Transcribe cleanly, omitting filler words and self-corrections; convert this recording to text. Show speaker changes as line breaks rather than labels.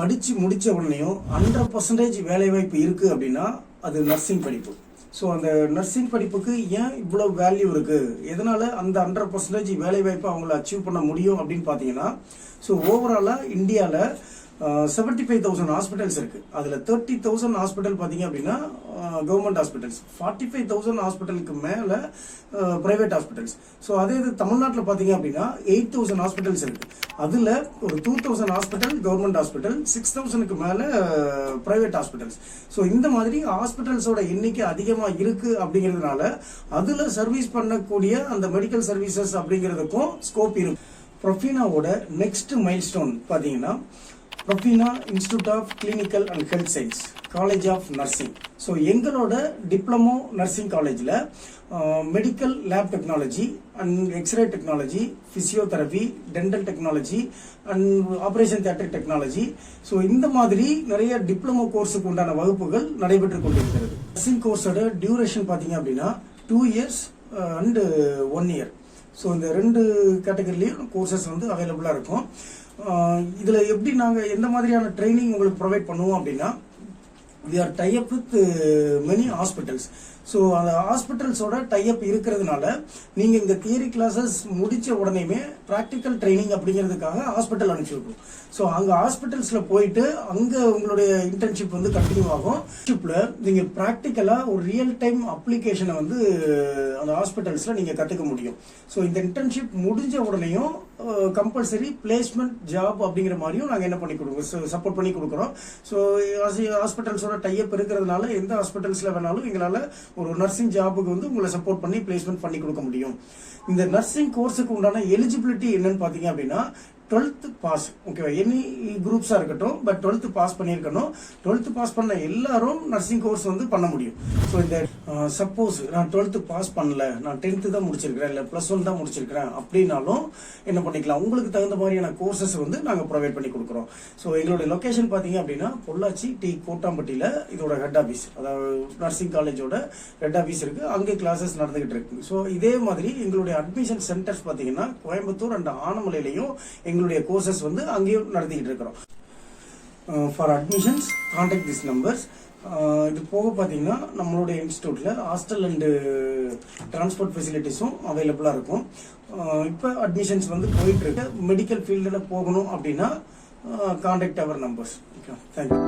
படித்து முடித்த உடனேயும் 100% வேலைவாய்ப்பு இருக்குது அப்படின்னா அது நர்சிங் படிப்பு. ஸோ அந்த நர்சிங் படிப்புக்கு ஏன் இவ்வளோ வேல்யூ இருக்குது, எதனால் அந்த 100% வேலைவாய்ப்பை அவங்கள அச்சீவ் பண்ண முடியும் அப்படின்னு பார்த்தீங்கன்னா, ஸோ ஓவராலாக இந்தியாவில் 75,000 ஹாஸ்பிட்டல்ஸ் இருக்குது. அதில் 30,000 ஹாஸ்பிட்டல் பார்த்தீங்க அப்படின்னா கவர்மெண்ட் ஹாஸ்பிட்டல்ஸ், 45,000 ஹாஸ்பிட்டலுக்கு மேலே ப்ரைவேட் ஹாஸ்பிட்டல்ஸ். ஸோ அதே இது தமிழ்நாட்டில் பார்த்தீங்க அப்படின்னா 8,000 ஹாஸ்பிட்டல்ஸ் இருக்குது. அதில் ஒரு 2,000 ஹாஸ்பிட்டல் கவர்மெண்ட் ஹாஸ்பிட்டல், 6,000க்கு மேலே ப்ரைவேட் ஹாஸ்பிட்டல்ஸ். ஸோ இந்த மாதிரி ஹாஸ்பிட்டல்ஸோட எண்ணிக்கை அதிகமாக இருக்குது அப்படிங்கிறதுனால அதில் சர்வீஸ் பண்ணக்கூடிய அந்த மெடிக்கல் சர்வீசஸ் அப்படிங்கிறதுக்கும் ஸ்கோப் இருக்கு. ப்ரொஃபினாவோட நெக்ஸ்ட் மைல்ஸ்டோன் பார்த்தீங்கன்னா Profina institute of clinical and health science, college of nursing. So எங்களோட டிப்ளமோ நர்சிங் காலேஜில் medical lab technology and x-ray technology, physiotherapy, dental technology and operation theatre technology, so இந்த மாதிரி நிறைய diploma கோர்ஸுக்கு உண்டான வகுப்புகள் நடைபெற்று கொண்டிருக்கிறது. நர்சிங் கோர்ஸோட டியூரேஷன் பார்த்தீங்க அப்படின்னா 2 years அண்டு 1 year. ஸோ இந்த 2 கேட்டகரிலையும் கோர்சஸ் வந்து அவைலபிளாக இருக்கும். இதில் எப்படி நாங்கள் எந்த மாதிரியான ட்ரைனிங் உங்களுக்கு ப்ரொவைட் பண்ணுவோம் அப்படின்னா, we are tie up with many hospitals. So அந்த ஹாஸ்பிட்டல்ஸோட டைப் இருக்கிறதுனால நீங்கள் இங்கே தியரி கிளாஸஸ் முடித்த உடனேயுமே ப்ராக்டிக்கல் ட்ரைனிங் அப்படிங்கிறதுக்காக ஹாஸ்பிட்டல் அனுப்பிச்சி விட்ருவோம். ஸோ அங்கே ஹாஸ்பிட்டல்ஸில் போயிட்டு அங்கே உங்களுடைய இன்டர்ன்ஷிப் வந்து கண்டினியூ ஆகும். இன்டர்ன்ஷிப்பில் நீங்கள் ப்ராக்டிக்கலாக ஒரு ரியல் டைம் அப்ளிகேஷனை வந்து அந்த ஹாஸ்பிட்டல்ஸில் நீங்கள் கற்றுக்க முடியும். ஸோ இந்த இன்டர்ன்ஷிப் முடிஞ்ச உடனேயும் கம்பல்சரி பிளேஸ்மெண்ட் ஜாப் அப்படிங்கிற மாதிரியும் நாங்கள் என்ன பண்ணி கொடுக்குறோம், சப்போர்ட் பண்ணி கொடுக்குறோம். ஸோ ஹாஸ்பிட்டல்ஸோட டைப் இருக்கிறதுனால எந்த ஹாஸ்பிட்டல்ஸில் வேணாலும் எங்களால் ஒரு நர்சிங் ஜாபுக்கு வந்து உங்களை சப்போர்ட் பண்ணி பிளேஸ்மெண்ட் பண்ணி கொடுக்க முடியும். இந்த நர்சிங் கோர்ஸுக்கு உண்டான எலிஜிபிலிட்டி என்னன்னு பார்த்தீங்க அப்படின்னா 12th பாஸ், ஓகேவா, எனி குரூப்ஸாக இருக்கட்டும், பட் 12th பாஸ் பண்ணியிருக்கணும். 12th பாஸ் பண்ண எல்லாரும் நர்சிங் கோர்ஸ் வந்து பண்ண முடியும். ஸோ இந்த சப்போஸ் நான் 12th பாஸ் பண்ணல, நான் 10th தான் முடிச்சிருக்கிறேன், இல்லை +1 தான் முடிச்சிருக்கிறேன் அப்படின்னாலும் என்ன பண்ணிக்கலாம், உங்களுக்கு தகுந்த மாதிரியான கோர்சஸ் வந்து நாங்கள் ப்ரொவைட் பண்ணி கொடுக்குறோம். ஸோ எங்களுடைய லொக்கேஷன் பார்த்தீங்க அப்படின்னா பொள்ளாச்சி டி கோட்டாம்பட்டியில் இதோட ஹெட் ஆஃபீஸ், அதாவது நர்சிங் காலேஜோட ஹெட் ஆஃபீஸ் இருக்குது, அங்கே கிளாஸஸ் நடந்துகிட்டு இருக்கு. ஸோ இதே மாதிரி எங்களுடைய அட்மிஷன் சென்டர்ஸ் பார்த்தீங்கன்னா கோயம்புத்தூர் அண்ட் ஆனமலையிலையும் எங்களுடைய கோர்சஸ் வந்து அங்கேயும் நடத்திக்கிட்டு இருக்கிறோம். For admissions contact this numbers. இது போக பார்த்தீங்கன்னா நம்மளுடைய இன்ஸ்டியூட்டில் ஹாஸ்டல் அண்டு டிரான்ஸ்போர்ட் ஃபெசிலிட்டிஸும் அவைலபிளாக இருக்கும். இப்போ அட்மிஷன்ஸ் வந்து போயிட்டு இருக்கு. மெடிக்கல் ஃபீல்டில் போகணும் அப்படின்னா கான்டாக்ட் அவர் நம்பர்ஸ். Okay, thank you.